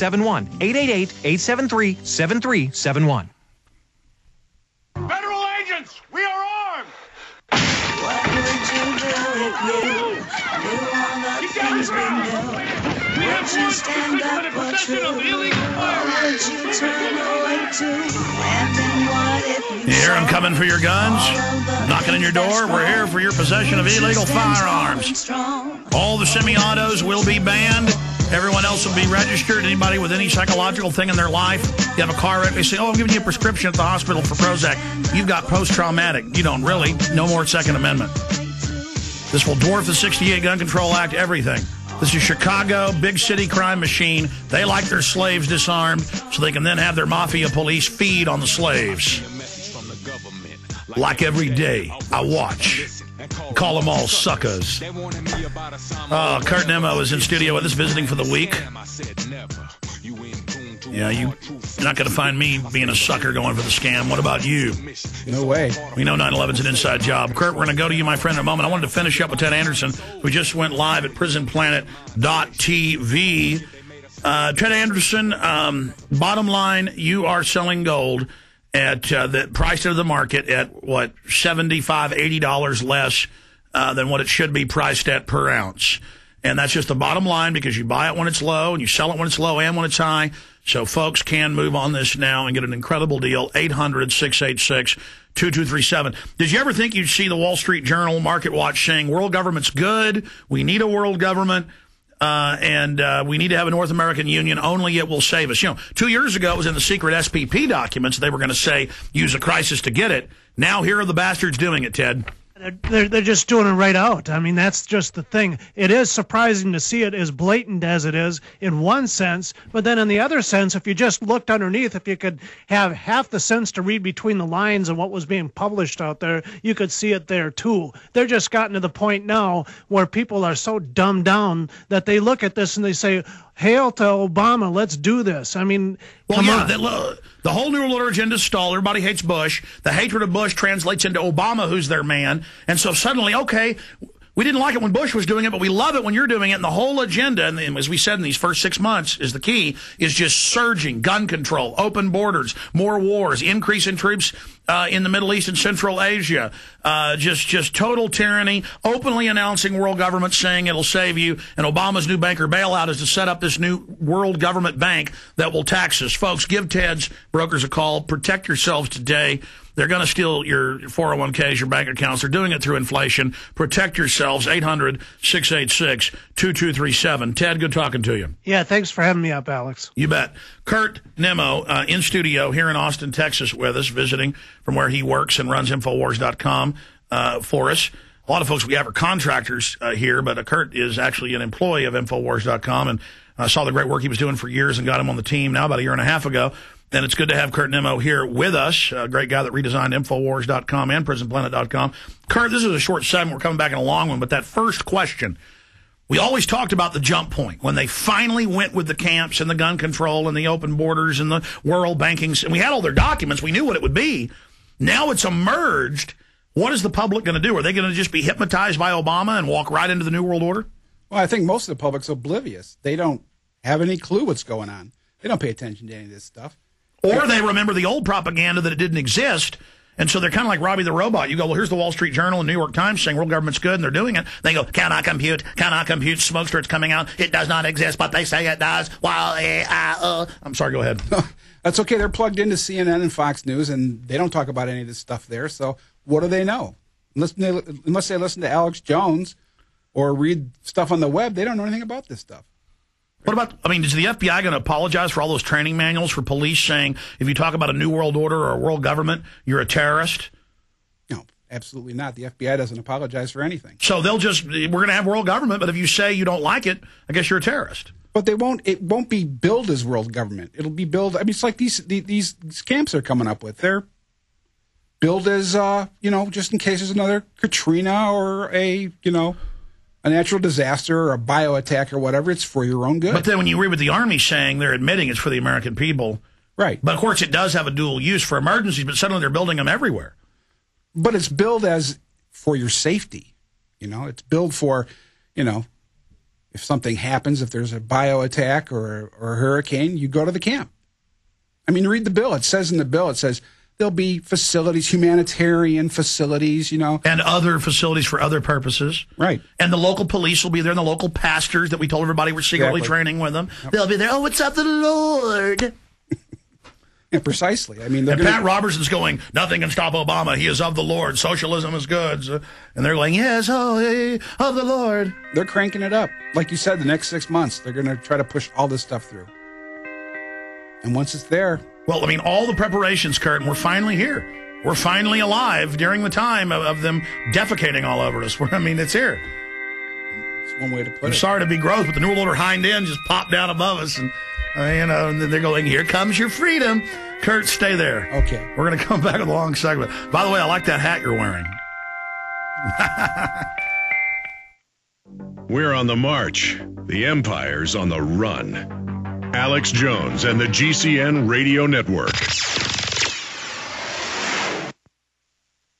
7371. 888-873-7371. Federal agents, we are armed! What would you do if you knew all the things we knew? Would you stand up for truth? Or would you turn away too? And then what if you Here, I'm coming for your guns. Knocking on your door. We're here for your possession of illegal firearms. All the semi-autos will be banned. Everyone else will be registered. Anybody with any psychological thing in their life, you have a car wreck, they say, oh, I'm giving you a prescription at the hospital for Prozac. You've got post-traumatic. You don't really. No more Second Amendment. This will dwarf the 68 Gun Control Act, everything. This is Chicago, big city crime machine. They like their slaves disarmed so they can then have their mafia police feed on the slaves. Like every day, I watch. Call them all suckers. Kurt Nimmo is in studio with us, visiting for the week. Yeah, you're not going to find me being a sucker going for the scam. What about you? No way. We know 9/11's an inside job. Kurt, we're going to go to you, my friend, in a moment. I wanted to finish up with Ted Anderson, who just went live at prisonplanet.tv. Ted Anderson, bottom line, you are selling gold at the price of the market at, what, $75, $80 less than what it should be priced at per ounce. And that's just the bottom line, because you buy it when it's low and you sell it when it's low and when it's high. So folks can move on this now and get an incredible deal. 800-686-2237. Did you ever think you'd see the Wall Street Journal, Market Watch saying world government's good, we need a world government, and we need to have a North American Union, only it will save us? You know, 2 years ago it was in the secret SPP documents. They were going to say use a crisis to get it. Now here are the bastards doing it, Ted. They're just doing it right out. I mean, that's just the thing. It is surprising to see it as blatant as it is in one sense, but then in the other sense, if you just looked underneath, if you could have half the sense to read between the lines and what was being published out there, you could see it there too. They're just gotten to the point now where people are so dumbed down that they look at this and they say, hail to Obama, let's do this. I mean, well, yeah, the whole New World Order agenda is stalled. Everybody hates Bush. The hatred of Bush translates into Obama, who's their man. And so suddenly, okay, we didn't like it when Bush was doing it, but we love it when you're doing it. And the whole agenda, and as we said in these first 6 months, is the key, is just surging. Gun control, open borders, more wars, increase in troops in the Middle East and Central Asia, just total tyranny, openly announcing world government, saying it'll save you. And Obama's new banker bailout is to set up this new world government bank that will tax us. Folks, give Ted's brokers a call. Protect yourselves today. They're going to steal your 401ks, your bank accounts. They're doing it through inflation. Protect yourselves. 800-686-2237. Ted, good talking to you. Yeah, thanks for having me up, Alex. You bet. Kurt Nimmo in studio here in Austin, Texas with us, visiting from where he works and runs Infowars.com for us. A lot of folks we have are contractors here, but Kurt is actually an employee of Infowars.com, and I saw the great work he was doing for years and got him on the team now about a year and a half ago. And it's good to have Kurt Nimmo here with us, a great guy that redesigned Infowars.com and PrisonPlanet.com. Kurt, this is a short segment. We're coming back in a long one. But that first question, we always talked about the jump point, when they finally went with the camps and the gun control and the open borders and the world banking. And we had all their documents. We knew what it would be. Now it's emerged. What is the public going to do? Are they going to just be hypnotized by Obama and walk right into the New World Order? Well, I think most of the public's oblivious. They don't have any clue what's going on. They don't pay attention to any of this stuff. Or they remember the old propaganda that it didn't exist, and so they're kind of like Robbie the Robot. You go, well, here's the Wall Street Journal and New York Times saying world government's good, and they're doing it. They go, cannot compute, smoke starts coming out. It does not exist, but they say it does. Well, I'm sorry, go ahead. That's okay. They're plugged into CNN and Fox News, and they don't talk about any of this stuff there, so what do they know? Unless they listen to Alex Jones or read stuff on the web, they don't know anything about this stuff. What about, I mean, is the FBI going to apologize for all those training manuals for police saying if you talk about a new world order or a world government, you're a terrorist? No, absolutely not. The FBI doesn't apologize for anything. So they'll just, we're going to have world government, but if you say you don't like it, I guess you're a terrorist. But it won't be billed as world government. It'll be billed, I mean, it's like these camps they're coming up with. They're billed as, just in case there's another Katrina or a natural disaster or a bioattack or whatever. It's for your own good. But then when you read what the Army's saying, they're admitting it's for the American people. Right. But, of course, it does have a dual use for emergencies, but suddenly they're building them everywhere. But it's billed as for your safety. It's billed for, If something happens, if there's a bio attack or a hurricane, you go to the camp. I mean, read the bill. It says in the bill, it says there'll be facilities, humanitarian facilities, you know. And other facilities for other purposes. Right. And the local police will be there, and the local pastors that we told everybody were secretly training with them. Yep. They'll be there. Oh, what's up, the Lord? Yeah, precisely. I mean, and Pat Robertson's going, nothing can stop Obama. He is of the Lord. Socialism is good. And they're going, yes, oh, hey, of the Lord. They're cranking it up. Like you said, the next 6 months, they're going to try to push all this stuff through. And once it's there. Well, I mean, all the preparations, Kurt, and we're finally here. We're finally alive during the time of them defecating all over us. I mean, it's here. It's one way to put it. I'm sorry to be gross, but the New World Order hind end just popped down above us. And, and then they're going, here comes your freedom. Kurt, stay there. Okay. We're going to come back with a long segment. By the way, I like that hat you're wearing. We're on the march. The Empire's on the run. Alex Jones and the GCN Radio Network.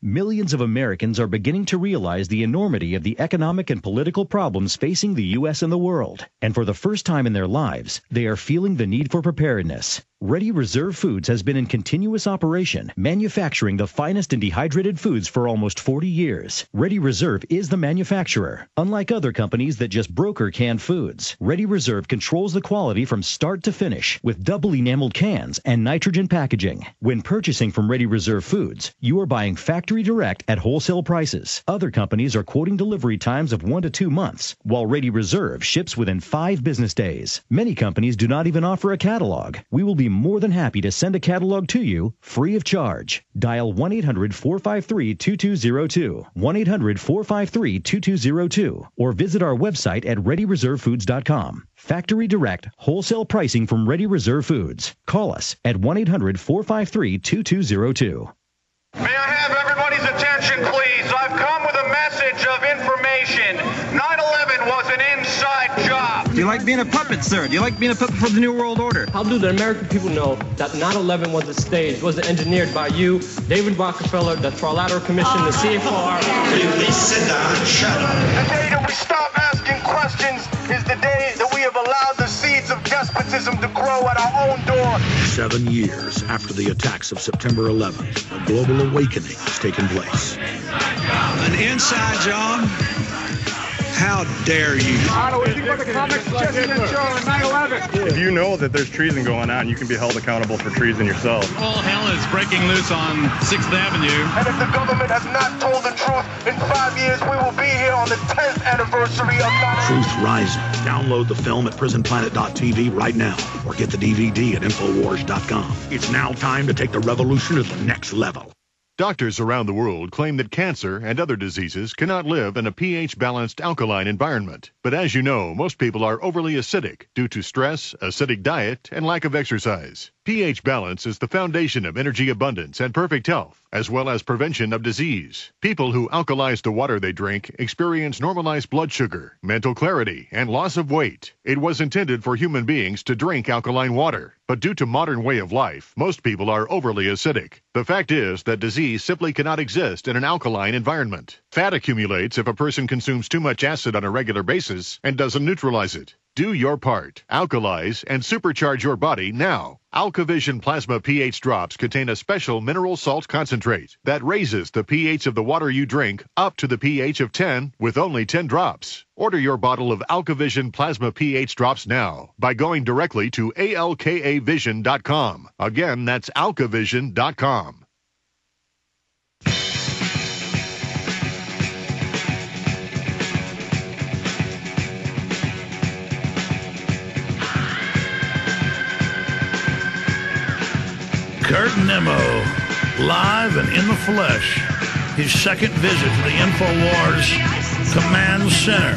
Millions of Americans are beginning to realize the enormity of the economic and political problems facing the U.S. and the world. And for the first time in their lives, they are feeling the need for preparedness. Ready Reserve Foods has been in continuous operation, manufacturing the finest and dehydrated foods for almost 40 years. Ready Reserve is the manufacturer. Unlike other companies that just broker canned foods, Ready Reserve controls the quality from start to finish with double enameled cans and nitrogen packaging. When purchasing from Ready Reserve Foods, you are buying factory direct at wholesale prices. Other companies are quoting delivery times of 1 to 2 months, while Ready Reserve ships within 5 business days. Many companies do not even offer a catalog. We will be more than happy to send a catalog to you free of charge. Dial 1-800-453-2202, 1-800-453-2202, or visit our website at ReadyReserveFoods.com. Factory direct, wholesale pricing from Ready Reserve Foods. Call us at 1-800-453-2202. May I have everybody's attention, please? I've come with a message of information. 9/11 was an inside job. Do you like being a puppet, sir? Do you like being a puppet for the New World Order? How do the American people know that 9/11 was a stage, was engineered by you, David Rockefeller, the Trilateral Commission, the CFR? Please sit down and shut up. The day that we stop asking questions is the day that we have allowed the seeds of despotism to grow at our own door. 7 years after the attacks of September 11th, a global awakening has taken place. An inside job? How dare you? If you know that there's treason going on, you can be held accountable for treason yourself. All hell is breaking loose on 6th Avenue. And if the government has not told the truth, in 5 years we will be here on the 10th anniversary of 9/11. Truth Rising. Download the film at prisonplanet.tv right now, or get the DVD at Infowars.com. It's now time to take the revolution to the next level. Doctors around the world claim that cancer and other diseases cannot live in a pH-balanced alkaline environment. But as you know, most people are overly acidic due to stress, acidic diet, and lack of exercise. pH balance is the foundation of energy abundance and perfect health, as well as prevention of disease. People who alkalize the water they drink experience normalized blood sugar, mental clarity, and loss of weight. It was intended for human beings to drink alkaline water, but due to modern way of life, most people are overly acidic. The fact is that disease simply cannot exist in an alkaline environment. Fat accumulates if a person consumes too much acid on a regular basis and doesn't neutralize it. Do your part. Alkalize and supercharge your body now. AlkaVision Plasma pH drops contain a special mineral salt concentrate that raises the pH of the water you drink up to the pH of 10 with only 10 drops. Order your bottle of AlkaVision Plasma pH drops now by going directly to alkavision.com. Again, that's alkavision.com. Kurt Nimmo, live and in the flesh. His second visit to the Infowars Command Center.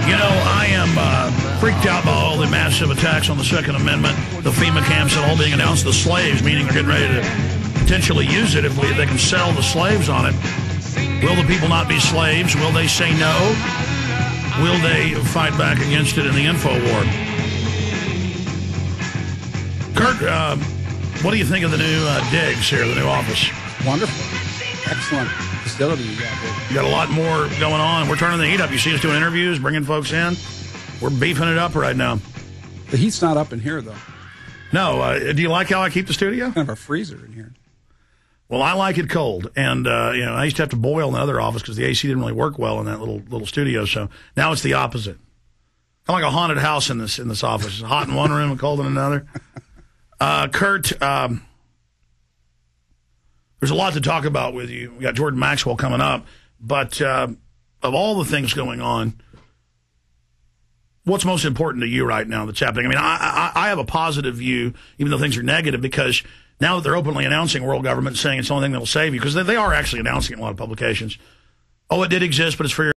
You know, I am freaked out by all the massive attacks on the Second Amendment, the FEMA camps and all being announced, the slaves, meaning they're getting ready to potentially use it if they can sell the slaves on it. Will the people not be slaves? Will they say no? Will they fight back against it in the Infowar? Kurt, what do you think of the new digs here, the new office? Wonderful. Excellent. facility you got here. You got a lot more going on. We're turning the heat up. You see us doing interviews, bringing folks in. We're beefing it up right now. The heat's not up in here, though. No. Do you like how I keep the studio? Kind of a freezer in here. Well, I like it cold, and I used to have to boil in the other office because the AC didn't really work well in that little studio. So now it's the opposite. Kind of like a haunted house in this office. It's hot in one room and cold in another. Kurt, there's a lot to talk about with you. We got Jordan Maxwell coming up, but of all the things going on, what's most important to you right now that's happening? I mean, I have a positive view, even though things are negative, because now that they're openly announcing world government, saying it's the only thing that will save you, because they are actually announcing it in a lot of publications. Oh, it did exist, but it's for your